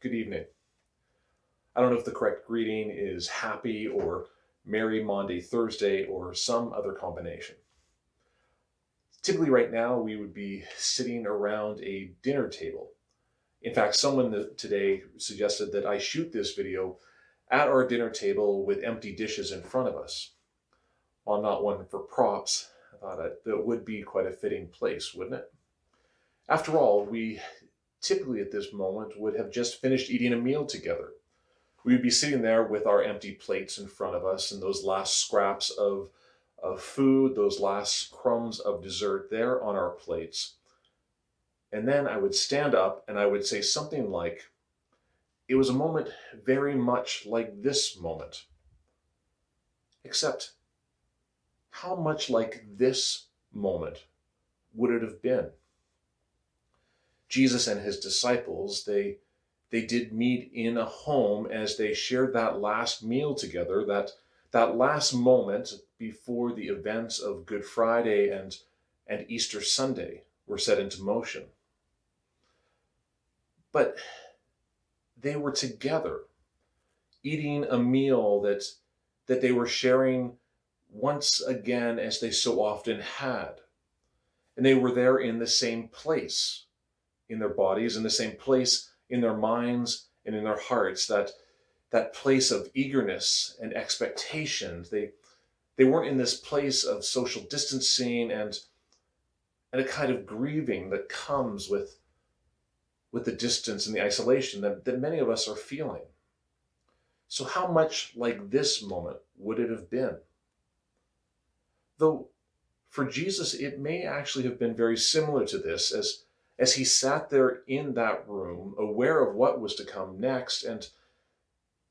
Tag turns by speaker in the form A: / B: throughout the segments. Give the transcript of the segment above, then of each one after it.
A: Good evening. I don't know if the correct greeting is happy or Merry Maundy Thursday or some other combination. Typically, right now, we would be sitting around a dinner table. In fact, someone today suggested that I shoot this video at our dinner table with empty dishes in front of us. While I'm not one for props, I thought that would be quite a fitting place, wouldn't it? After all, we typically at this moment would have just finished eating a meal together. We'd be sitting there with our empty plates in front of us and those last scraps of food, those last crumbs of dessert there on our plates. And then I would stand up and I would say something like, it was a moment very much like this moment. Except, how much like this moment would it have been? Jesus and his disciples, they did meet in a home as they shared that last meal together, that last moment before the events of Good Friday and Easter Sunday were set into motion. But they were together, eating a meal that they were sharing once again as they so often had. And they were there in the same place in their bodies, in the same place in their minds and in their hearts, that place of eagerness and expectation. They weren't in this place of social distancing and a kind of grieving that comes with the distance and the isolation that many of us are feeling. So how much like this moment would it have been? Though for Jesus, it may actually have been very similar to this as he sat there in that room, aware of what was to come next and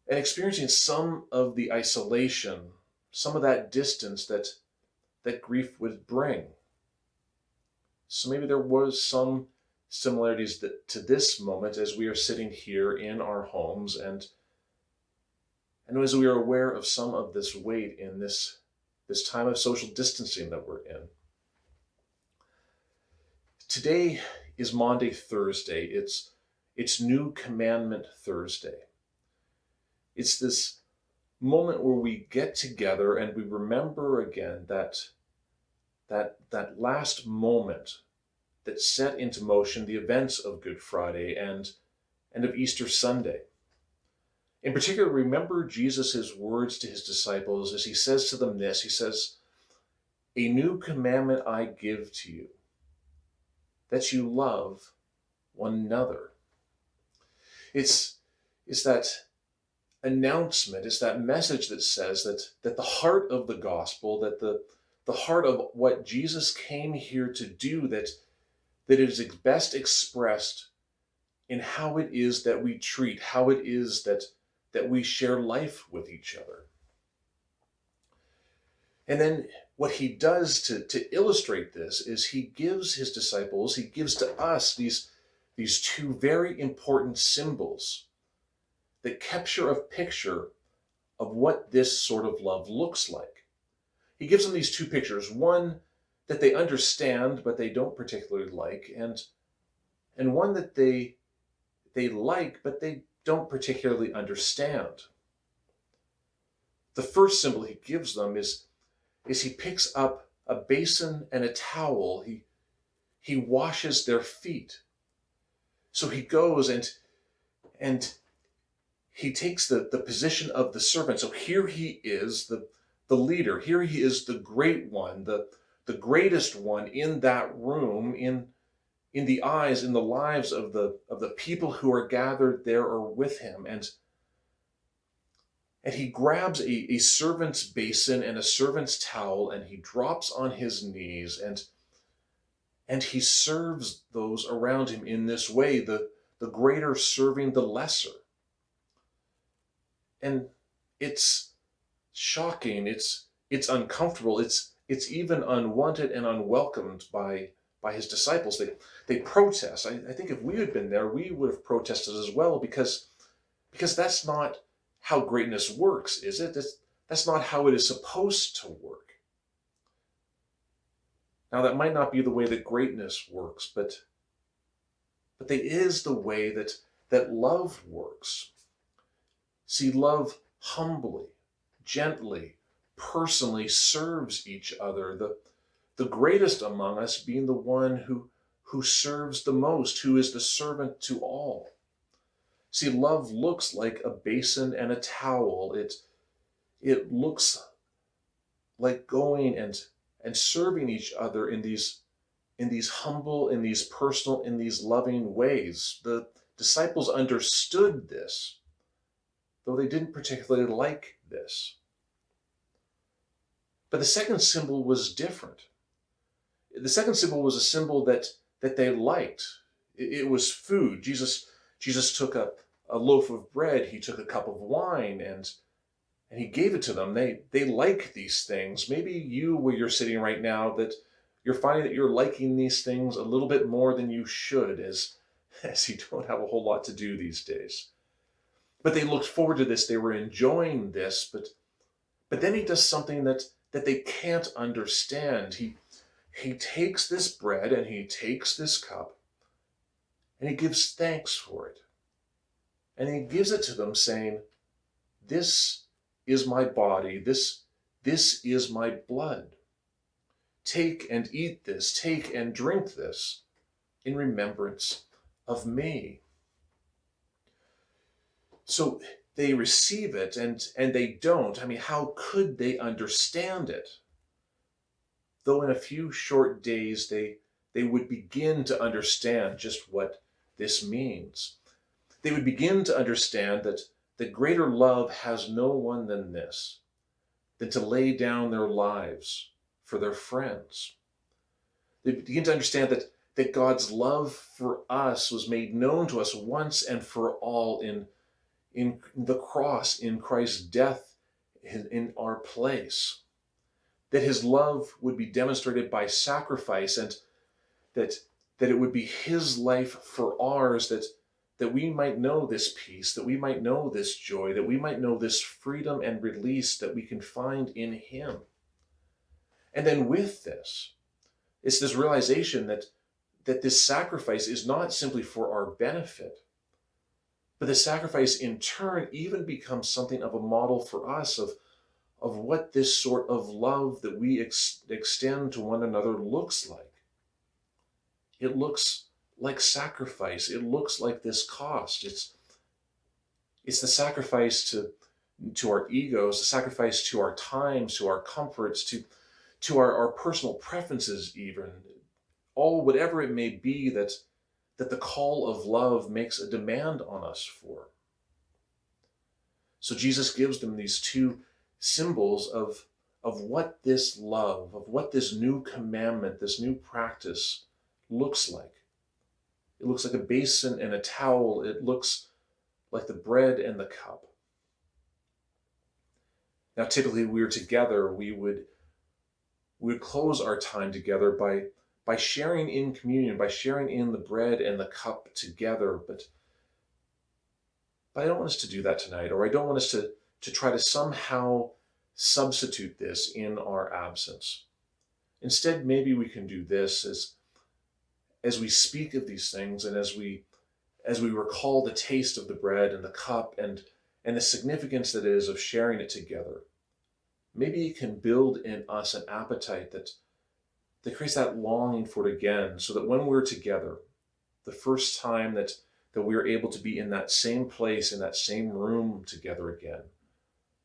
A: experiencing some of the isolation, some of that distance that grief would bring. So maybe there was some similarities to this moment as we are sitting here in our homes and as we are aware of some of this weight in this time of social distancing that we're in. Today is Maundy Thursday. It's New Commandment Thursday. It's this moment where we get together and we remember again that last moment that set into motion the events of Good Friday and of Easter Sunday. In particular, remember Jesus' words to his disciples as he says to them this. He says, "A new commandment I give to you, that you love one another." It's that announcement, it's that message that says that the heart of the gospel, that the heart of what Jesus came here to do, that it is best expressed in how it is that we treat, how it is that we share life with each other. And then what he does to illustrate this is he gives his disciples, he gives to us these two very important symbols that capture a picture of what this sort of love looks like. He gives them these two pictures, one that they understand but they don't particularly like, and one that they like but they don't particularly understand. The first symbol he gives them is he picks up a basin and a towel. He washes their feet. So he goes and he takes the position of the servant. So here he is, the leader. Here he is, the great one, the greatest one in that room, in the eyes, in the lives of the people who are gathered there or with him. And he grabs a servant's basin and a servant's towel, and he drops on his knees, and he serves those around him in this way, the greater serving the lesser. And it's shocking, it's uncomfortable, it's even unwanted and unwelcomed by his disciples. They protest. I think if we had been there, we would have protested as well, because that's not how greatness works, is it? That's not how it is supposed to work. Now, that might not be the way that greatness works, but that is the way that that love works. See, love humbly, gently, personally serves each other, the greatest among us being the one who serves the most, who is the servant to all. See, love looks like a basin and a towel. It looks like going and serving each other in these humble, in these personal, in these loving ways. The disciples understood this, though they didn't particularly like this. But the second symbol was different. The second symbol was a symbol that they liked. It was food. Jesus took a loaf of bread, he took a cup of wine, and he gave it to them. They like these things. Maybe you, where you're sitting right now, that you're finding that you're liking these things a little bit more than you should, as you don't have a whole lot to do these days. But they looked forward to this. They were enjoying this. But then he does something that they can't understand. He takes this bread and he takes this cup and he gives thanks for it. And he gives it to them saying, "This is my body. This is my blood. Take and eat this. Take and drink this in remembrance of me." So they receive it and they don't. I mean, how could they understand it? Though in a few short days they would begin to understand just what this means. They would begin to understand that greater love has no one than this, than to lay down their lives for their friends. They begin to understand that God's love for us was made known to us once and for all in the cross, in Christ's death in our place. That his love would be demonstrated by sacrifice, and that it would be his life for ours, that we might know this peace, that we might know this joy, that we might know this freedom and release that we can find in him. And then with this, it's this realization that this sacrifice is not simply for our benefit, but the sacrifice in turn even becomes something of a model for us of what this sort of love that we extend to one another looks like. It looks like sacrifice. It looks like this cost. It's the sacrifice to our egos, the sacrifice to our times, to our comforts, to our personal preferences even. All whatever it may be that the call of love makes a demand on us for. So Jesus gives them these two symbols of what this love, of what this new commandment, this new practice looks like. It looks like a basin and a towel. It looks like the bread and the cup. Now, typically we are together, we would close our time together by sharing in communion, by sharing in the bread and the cup together. But I don't want us to do that tonight, or I don't want us to try to somehow substitute this in our absence. Instead, maybe we can do this as we speak of these things, and as we recall the taste of the bread and the cup and the significance that is of sharing it together. Maybe it can build in us an appetite that creates that longing for it again, so that when we're together, the first time that we are able to be in that same place, in that same room together again,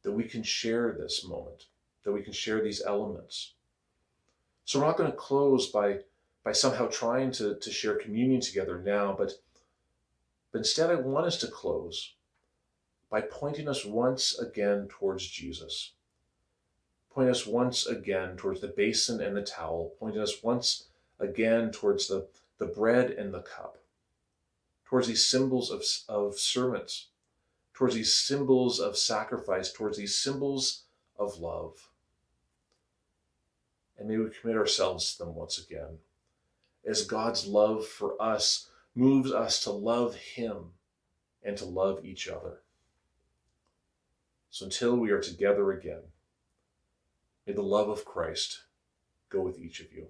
A: that we can share this moment, that we can share these elements. So we're not going to close by somehow trying to share communion together now, but instead I want us to close by pointing us once again towards Jesus. Point us once again towards the basin and the towel. Point us once again towards the bread and the cup. Towards these symbols of servants. Towards these symbols of sacrifice. Towards these symbols of love. And may we commit ourselves to them once again, as God's love for us moves us to love him and to love each other. So until we are together again, may the love of Christ go with each of you.